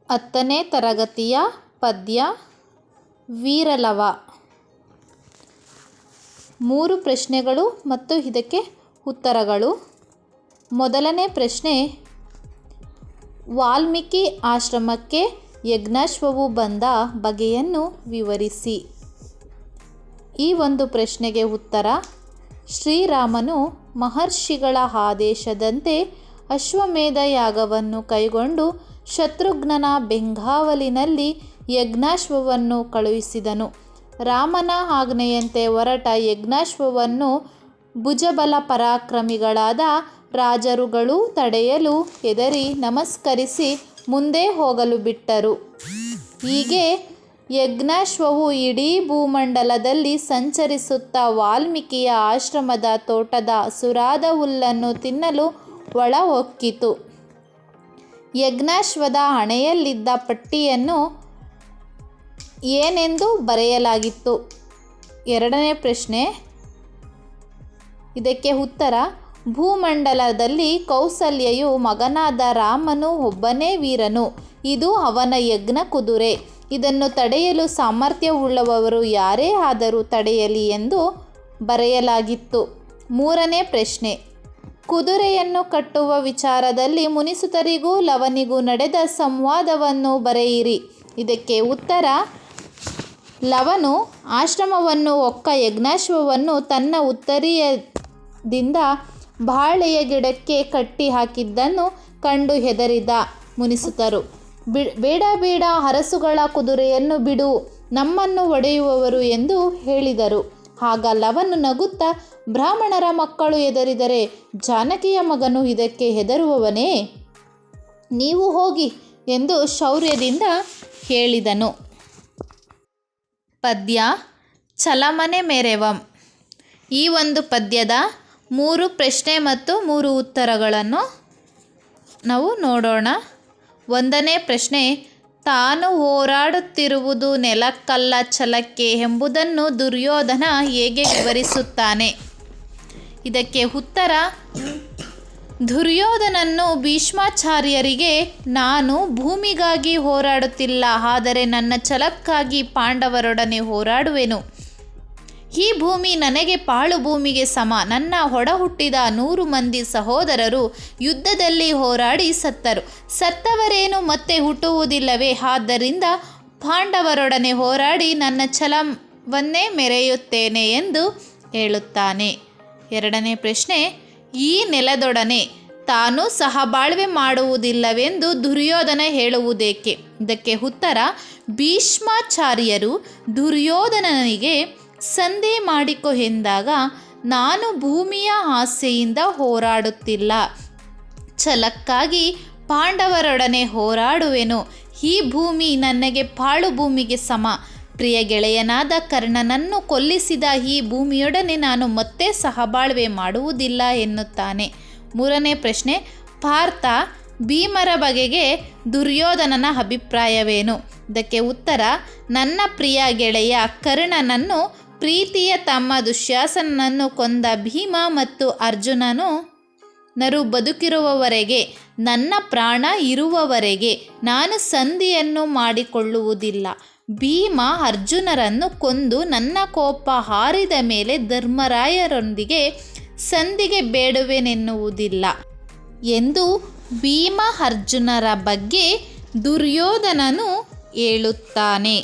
10ನೇ ತರಗತಿಯ ಪದ್ಯ ವೀರಲವ. 3 ಪ್ರಶ್ನೆಗಳು ಮತ್ತು ಇದಕ್ಕೆ ಉತ್ತರಗಳು. ಮೊದಲನೇ ಪ್ರಶ್ನೆ, ವಾಲ್ಮೀಕಿ ಆಶ್ರಮಕ್ಕೆ ಯಜ್ಞಾಶ್ವವು ಬಂದ ಬಗೆಯನ್ನು ವಿವರಿಸಿ. ಈ ಒಂದು ಪ್ರಶ್ನೆಗೆ ಉತ್ತರ, ಶ್ರೀರಾಮನು ಮಹರ್ಷಿಗಳ ಆದೇಶದಂತೆ ಅಶ್ವಮೇಧ ಯಾಗವನ್ನು ಕೈಗೊಂಡು ಶತ್ರುಘ್ನನ ಬೆಂಗಾವಲಿನಲ್ಲಿ ಯಜ್ಞಾಶ್ವವನ್ನು ಕಳುಹಿಸಿದನು. ರಾಮನ ಆಜ್ಞೆಯಂತೆ ಹೊರಟ ಯಜ್ಞಾಶ್ವವನ್ನು ಭುಜಬಲ ಪರಾಕ್ರಮಿಗಳಾದ ರಾಜರುಗಳು ತಡೆಯಲು ಹೆದರಿ ನಮಸ್ಕರಿಸಿ ಮುಂದೆ ಹೋಗಲು ಬಿಟ್ಟರು. ಹೀಗೆ ಯಜ್ಞಾಶ್ವವು ಇಡೀ ಭೂಮಂಡಲದಲ್ಲಿ ಸಂಚರಿಸುತ್ತಾ ವಾಲ್ಮೀಕಿಯ ಆಶ್ರಮದ ತೋಟದ ಹಸುರಾದ ಹುಲ್ಲನ್ನು ತಿನ್ನಲು ಒಳ ಹೊಕ್ಕಿತು. ಯಜ್ಞಾಶ್ವದ ಹಣೆಯಲ್ಲಿದ್ದ ಪಟ್ಟಿಯನ್ನು ಏನೆಂದು ಬರೆಯಲಾಗಿತ್ತು? ಎರಡನೇ ಪ್ರಶ್ನೆ, ಇದಕ್ಕೆ ಉತ್ತರ, ಭೂಮಂಡಲದಲ್ಲಿ ಕೌಸಲ್ಯೆಯು ಮಗನಾದ ರಾಮನು ಒಬ್ಬನೇ ವೀರನು. ಇದು ಅವನ ಯಜ್ಞ ಕುದುರೆ. ಇದನ್ನು ತಡೆಯಲು ಸಾಮರ್ಥ್ಯವುಳ್ಳವರು ಯಾರೇ ಆದರೂ ತಡೆಯಲಿ ಎಂದು ಬರೆಯಲಾಗಿತ್ತು. ಮೂರನೇ ಪ್ರಶ್ನೆ, ಕುದುರೆಯನ್ನು ಕಟ್ಟುವ ವಿಚಾರದಲ್ಲಿ ಮುನಿಸುತರಿಗೂ ಲವನಿಗೂ ನಡೆದ ಸಂವಾದವನ್ನು ಬರೆಯಿರಿ. ಇದಕ್ಕೆ ಉತ್ತರ, ಲವನು ಆಶ್ರಮವನ್ನು ಹೊಕ್ಕ ಯಜ್ಞಾಶ್ವವನ್ನು ತನ್ನ ಉತ್ತರೀಯದಿಂದ ಬಾಳೆಯ ಗಿಡಕ್ಕೆ ಕಟ್ಟಿ ಹಾಕಿದ್ದನ್ನು ಕಂಡು ಹೆದರಿದ ಮುನಿಸುತರು, ಬೇಡ ಬೇಡ, ಅರಸುಗಳ ಕುದುರೆಯನ್ನು ಬಿಡು, ನಮ್ಮನ್ನು ಹೊಡೆಯುವವರು ಎಂದು ಹೇಳಿದರು. ಆಗ ಲವನು ನಗುತ್ತಾ, ಬ್ರಾಹ್ಮಣರ ಮಕ್ಕಳು ಹೆದರಿದರೆ ಜಾನಕಿಯ ಮಗನು ಇದಕ್ಕೆ ಹೆದರುವವನೇ? ನೀವು ಹೋಗಿ ಎಂದು ಶೌರ್ಯದಿಂದ ಹೇಳಿದನು. ಪದ್ಯ ಚಲಮನೆ ಮೆರೆವಂ. ಈ ಒಂದು ಪದ್ಯದ 3 ಪ್ರಶ್ನೆ ಮತ್ತು 3 ಉತ್ತರಗಳನ್ನು ನಾವು ನೋಡೋಣ. 1ನೇ ಪ್ರಶ್ನೆ, ತಾನು ಹೋರಾಡುತ್ತಿರುವುದು ನೆಲಕ್ಕಲ್ಲ ಛಲಕ್ಕೆ ಎಂಬುದನ್ನು ದುರ್ಯೋಧನ ಹೇಗೆ ವಿವರಿಸುತ್ತಾನೆ? ಇದಕ್ಕೆ ಉತ್ತರ, ದುರ್ಯೋಧನನು ಭೀಷ್ಮಾಚಾರ್ಯರಿಗೆ, ನಾನು ಭೂಮಿಗಾಗಿ ಹೋರಾಡುತ್ತಿಲ್ಲ, ಆದರೆ ನನ್ನ ಛಲಕ್ಕಾಗಿ ಪಾಂಡವರೊಡನೆ ಹೋರಾಡುವೆನು. ಈ ಭೂಮಿ ನನಗೆ ಪಾಳು ಭೂಮಿಗೆ ಸಮ. ನನ್ನ ಒಡ ಹುಟ್ಟಿದ 100 ಮಂದಿ ಸಹೋದರರು ಯುದ್ಧದಲ್ಲಿ ಹೋರಾಡಿ ಸತ್ತರು. ಸತ್ತವರೇನು ಮತ್ತೆ ಹುಟ್ಟುವುದಿಲ್ಲವೇ? ಆದ್ದರಿಂದ ಪಾಂಡವರೊಡನೆ ಹೋರಾಡಿ ನನ್ನ ಛಲವನ್ನೇ ಮೆರೆಯುತ್ತೇನೆ ಎಂದು ಹೇಳುತ್ತಾನೆ. 2ನೇ ಪ್ರಶ್ನೆ, ಈ ನೆಲದೊಡನೆ ತಾನು ಸಹಬಾಳ್ವೆ ಮಾಡುವುದಿಲ್ಲವೆಂದು ದುರ್ಯೋಧನ ಹೇಳುವುದೇಕೆ? ಇದಕ್ಕೆ ಉತ್ತರ, ಭೀಷ್ಮಾಚಾರ್ಯರು ದುರ್ಯೋಧನನಿಗೆ ಸಂಧಿ ಮಾಡಿಕೊ ಎಂದಾಗ, ನಾನು ಭೂಮಿಯ ಆಸೆಯಿಂದ ಹೋರಾಡುತ್ತಿಲ್ಲ, ಛಲಕ್ಕಾಗಿ ಪಾಂಡವರೊಡನೆ ಹೋರಾಡುವೆನು. ಈ ಭೂಮಿ ನನಗೆ ಪಾಳು ಭೂಮಿಗೆ ಸಮ. ಪ್ರಿಯ ಗೆಳೆಯನಾದ ಕರ್ಣನನ್ನು ಕೊಲ್ಲಿಸಿದ ಈ ಭೂಮಿಯೊಡನೆ ನಾನು ಮತ್ತೆ ಸಹಬಾಳ್ವೆ ಮಾಡುವುದಿಲ್ಲ ಎನ್ನುತ್ತಾನೆ. 3ನೇ ಪ್ರಶ್ನೆ, ಪಾರ್ಥ ಭೀಮರ ಬಗೆಗೆ ದುರ್ಯೋಧನನ ಅಭಿಪ್ರಾಯವೇನು? ಇದಕ್ಕೆ ಉತ್ತರ, ನನ್ನ ಪ್ರಿಯ ಗೆಳೆಯ ಕರ್ಣನನ್ನು ಪ್ರೀತಿಯ ತಮ್ಮ ದುಶ್ಯಾಸನನ್ನು ಕೊಂದ ಭೀಮ ಮತ್ತು ಅರ್ಜುನನು ಬದುಕಿರುವವರೆಗೆ, ನನ್ನ ಪ್ರಾಣ ಇರುವವರೆಗೆ ನಾನು ಸಂಧಿಯನ್ನು ಮಾಡಿಕೊಳ್ಳುವುದಿಲ್ಲ. ಭೀಮ ಅರ್ಜುನರನ್ನು ಕೊಂದು ನನ್ನ ಕೋಪ ಹಾರಿದ ಮೇಲೆ ಧರ್ಮರಾಯರೊಂದಿಗೆ ಸಂಧಿಗೆ ಬೇಡುವೆನೆನ್ನುವುದಿಲ್ಲ ಎಂದು ಭೀಮ ಅರ್ಜುನರ ಬಗ್ಗೆ ದುರ್ಯೋಧನನು ಹೇಳುತ್ತಾನೆ.